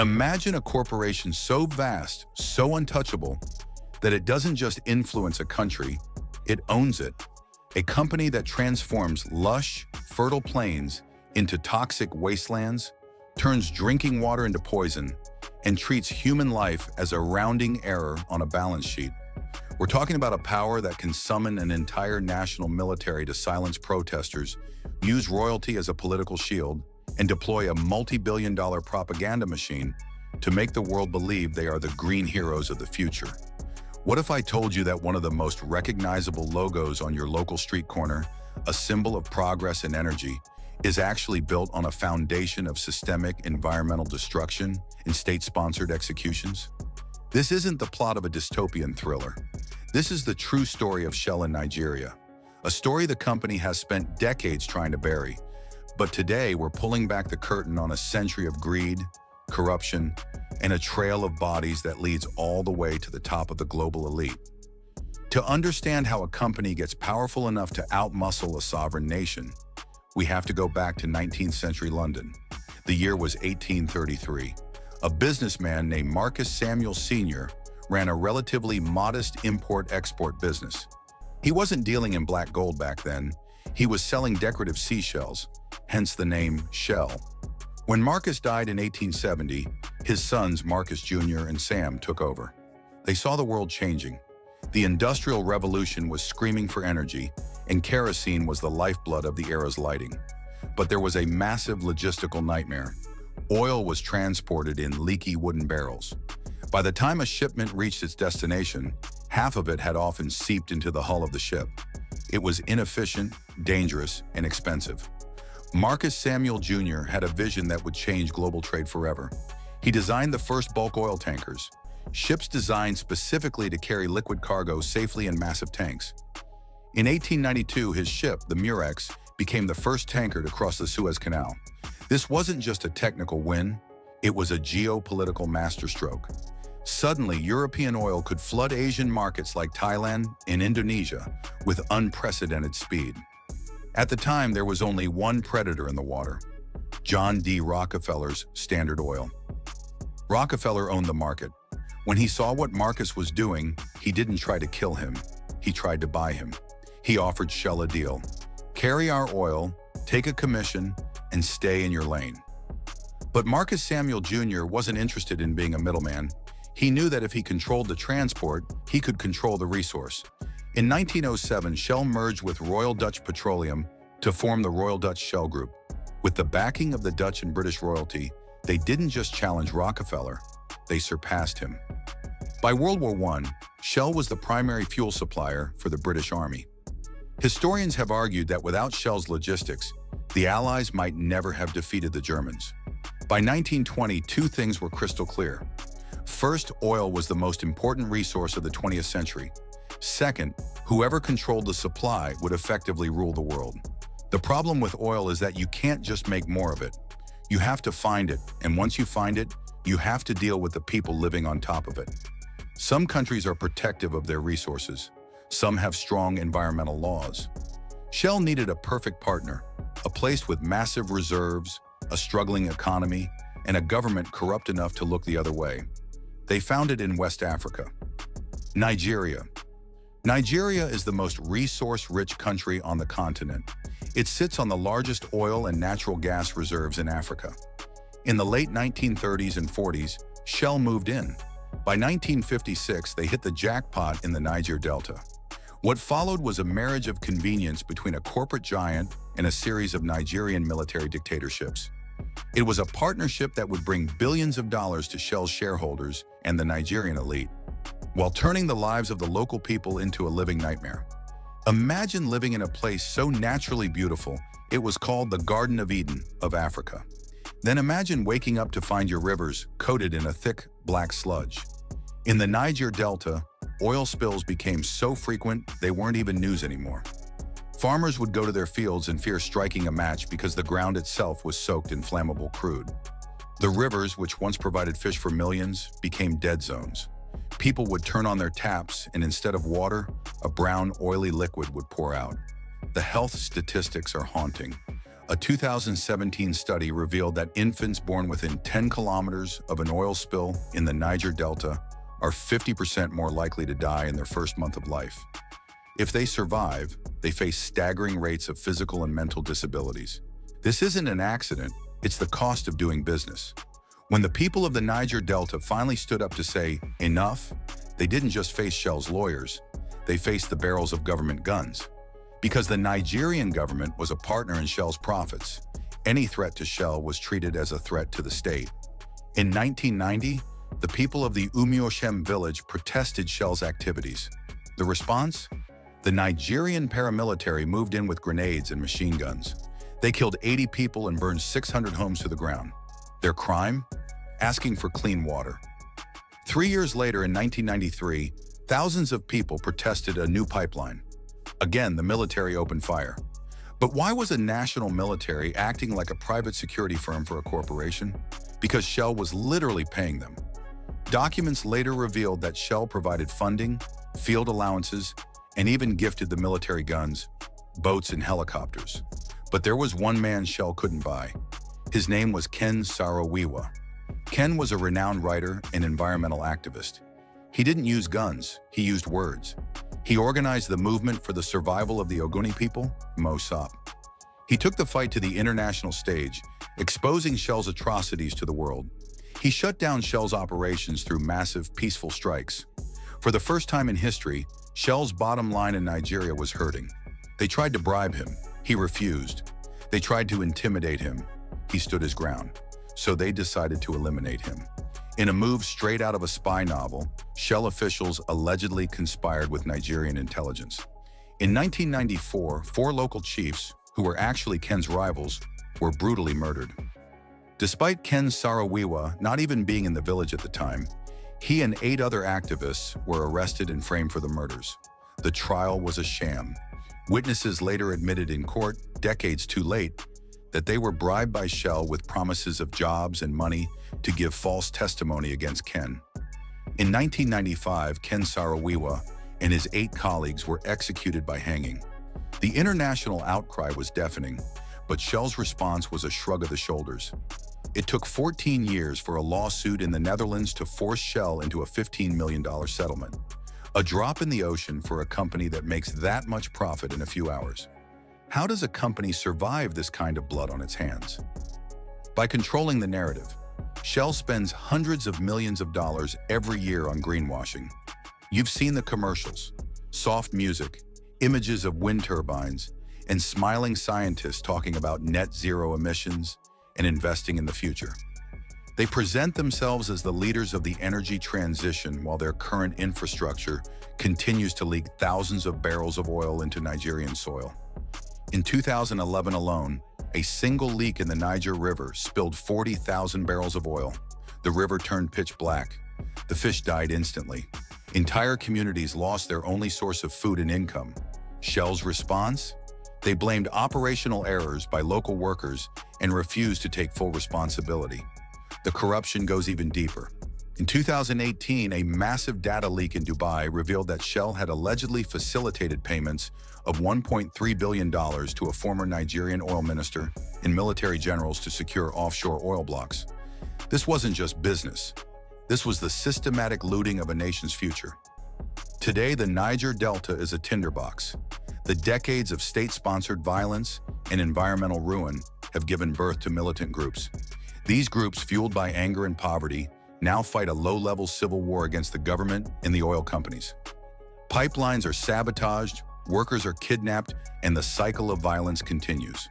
Imagine a corporation so vast, so untouchable, that it doesn't just influence a country, it owns it. A company that transforms lush, fertile plains into toxic wastelands, turns drinking water into poison, and treats human life as a rounding error on a balance sheet. We're talking about a power that can summon an entire national military to silence protesters, use royalty as a political shield, and deploy a multi-billion-dollar propaganda machine to make the world believe they are the green heroes of the future. What if I told you that one of the most recognizable logos on your local street corner, a symbol of progress and energy, is actually built on a foundation of systemic environmental destruction and state-sponsored executions? This isn't the plot of a dystopian thriller. This is the true story of Shell in Nigeria, a story the company has spent decades trying to bury. But today, we're pulling back the curtain on a century of greed, corruption, and a trail of bodies that leads all the way to the top of the global elite. To understand how a company gets powerful enough to outmuscle a sovereign nation, we have to go back to 19th century London. The year was 1833. A businessman named Marcus Samuel Sr. ran a relatively modest import-export business. He wasn't dealing in black gold back then. He was selling decorative seashells, hence the name Shell. When Marcus died in 1870, his sons Marcus Jr. and Sam took over. They saw the world changing. The Industrial Revolution was screaming for energy, and kerosene was the lifeblood of the era's lighting. But there was a massive logistical nightmare. Oil was transported in leaky wooden barrels. By the time a shipment reached its destination, half of it had often seeped into the hull of the ship. It was inefficient, dangerous, and expensive. Marcus Samuel Jr. had a vision that would change global trade forever. He designed the first bulk oil tankers, ships designed specifically to carry liquid cargo safely in massive tanks. In 1892, his ship, the Murex, became the first tanker to cross the Suez Canal. This wasn't just a technical win, it was a geopolitical masterstroke. Suddenly, European oil could flood Asian markets like Thailand and Indonesia with unprecedented speed. At the time, there was only one predator in the water: John D. Rockefeller's Standard Oil. Rockefeller owned the market. When he saw what Marcus was doing, he didn't try to kill him. He tried to buy him. He offered Shell a deal: carry our oil, take a commission, and stay in your lane. But Marcus Samuel Jr. wasn't interested in being a middleman. He knew that if he controlled the transport, he could control the resource. In 1907, Shell merged with Royal Dutch Petroleum to form the Royal Dutch Shell Group. With the backing of the Dutch and British royalty, they didn't just challenge Rockefeller, they surpassed him. By World War I, Shell was the primary fuel supplier for the British Army. Historians have argued that without Shell's logistics, the Allies might never have defeated the Germans. By 1920, two things were crystal clear. First, oil was the most important resource of the 20th century. Second, whoever controlled the supply would effectively rule the world. The problem with oil is that you can't just make more of it. You have to find it, and once you find it, you have to deal with the people living on top of it. Some countries are protective of their resources. Some have strong environmental laws. Shell needed a perfect partner, a place with massive reserves, a struggling economy, and a government corrupt enough to look the other way. They found it in West Africa. Nigeria. Nigeria is the most resource-rich country on the continent. It sits on the largest oil and natural gas reserves in Africa. In the late 1930s and 40s, Shell moved in. By 1956, they hit the jackpot in the Niger Delta. What followed was a marriage of convenience between a corporate giant and a series of Nigerian military dictatorships. It was a partnership that would bring billions of dollars to Shell's shareholders and the Nigerian elite, while turning the lives of the local people into a living nightmare. Imagine living in a place so naturally beautiful, it was called the Garden of Eden of Africa. Then imagine waking up to find your rivers coated in a thick, black sludge. In the Niger Delta, oil spills became so frequent they weren't even news anymore. Farmers would go to their fields in fear striking a match because the ground itself was soaked in flammable crude. The rivers, which once provided fish for millions, became dead zones. People would turn on their taps, and instead of water, a brown, oily liquid would pour out. The health statistics are haunting. A 2017 study revealed that infants born within 10 kilometers of an oil spill in the Niger Delta are 50% more likely to die in their first month of life. If they survive, they face staggering rates of physical and mental disabilities. This isn't an accident, it's the cost of doing business. When the people of the Niger Delta finally stood up to say, enough, they didn't just face Shell's lawyers, they faced the barrels of government guns. Because the Nigerian government was a partner in Shell's profits, any threat to Shell was treated as a threat to the state. In 1990, the people of the Umuoshem village protested Shell's activities. The response? The Nigerian paramilitary moved in with grenades and machine guns. They killed 80 people and burned 600 homes to the ground. Their crime? Asking for clean water. 3 years later, in 1993, thousands of people protested a new pipeline. Again, the military opened fire. But why was a national military acting like a private security firm for a corporation? Because Shell was literally paying them. Documents later revealed that Shell provided funding, field allowances, and even gifted the military guns, boats, and helicopters. But there was one man Shell couldn't buy. His name was Ken Saro-Wiwa. Ken was a renowned writer and environmental activist. He didn't use guns, he used words. He organized the movement for the survival of the Ogoni people, Mosop. He took the fight to the international stage, exposing Shell's atrocities to the world. He shut down Shell's operations through massive, peaceful strikes. For the first time in history, Shell's bottom line in Nigeria was hurting. They tried to bribe him. He refused. They tried to intimidate him. He stood his ground. So they decided to eliminate him. In a move straight out of a spy novel, Shell officials allegedly conspired with Nigerian intelligence. In 1994, 4 local chiefs, who were actually Ken's rivals, were brutally murdered. Despite Ken Saro-Wiwa not even being in the village at the time, he and 8 other activists were arrested and framed for the murders. The trial was a sham. Witnesses later admitted in court, decades too late, that they were bribed by Shell with promises of jobs and money to give false testimony against Ken. In 1995, Ken Saro-Wiwa and his 8 colleagues were executed by hanging. The international outcry was deafening, but Shell's response was a shrug of the shoulders. It took 14 years for a lawsuit in the Netherlands to force Shell into a $15 million settlement. A drop in the ocean for a company that makes that much profit in a few hours. How does a company survive this kind of blood on its hands? By controlling the narrative. Shell spends hundreds of millions of dollars every year on greenwashing. You've seen the commercials, soft music, images of wind turbines, and smiling scientists talking about net zero emissions and investing in the future. They present themselves as the leaders of the energy transition while their current infrastructure continues to leak thousands of barrels of oil into Nigerian soil. In 2011 alone, a single leak in the Niger River spilled 40,000 barrels of oil. The river turned pitch black. The fish died instantly. Entire communities lost their only source of food and income. Shell's response? They blamed operational errors by local workers and refused to take full responsibility. The corruption goes even deeper. In 2018, a massive data leak in Dubai revealed that Shell had allegedly facilitated payments of $1.3 billion to a former Nigerian oil minister and military generals to secure offshore oil blocks. This wasn't just business. This was the systematic looting of a nation's future. Today, the Niger Delta is a tinderbox. The decades of state-sponsored violence and environmental ruin have given birth to militant groups. These groups, fueled by anger and poverty, now fight a low-level civil war against the government and the oil companies. Pipelines are sabotaged, workers are kidnapped, and the cycle of violence continues.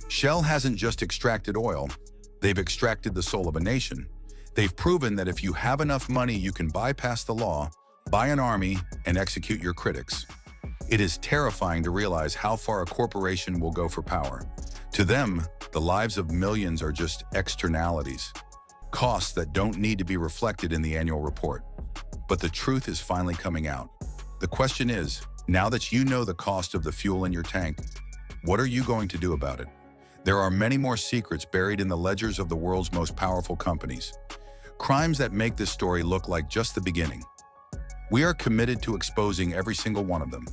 Shell hasn't just extracted oil, they've extracted the soul of a nation. They've proven that if you have enough money, you can bypass the law, buy an army, and execute your critics. It is terrifying to realize how far a corporation will go for power. To them, the lives of millions are just externalities, costs that don't need to be reflected in the annual report. But the truth is finally coming out. The question is, now that you know the cost of the fuel in your tank, what are you going to do about it? There are many more secrets buried in the ledgers of the world's most powerful companies. Crimes that make this story look like just the beginning. We are committed to exposing every single one of them.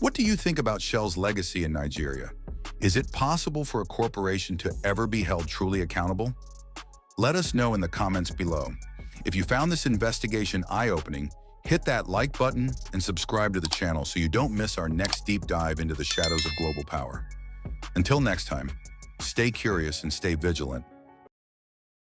What do you think about Shell's legacy in Nigeria? Is it possible for a corporation to ever be held truly accountable? Let us know in the comments below. If you found this investigation eye-opening, hit that like button and subscribe to the channel so you don't miss our next deep dive into the shadows of global power. Until next time, stay curious and stay vigilant.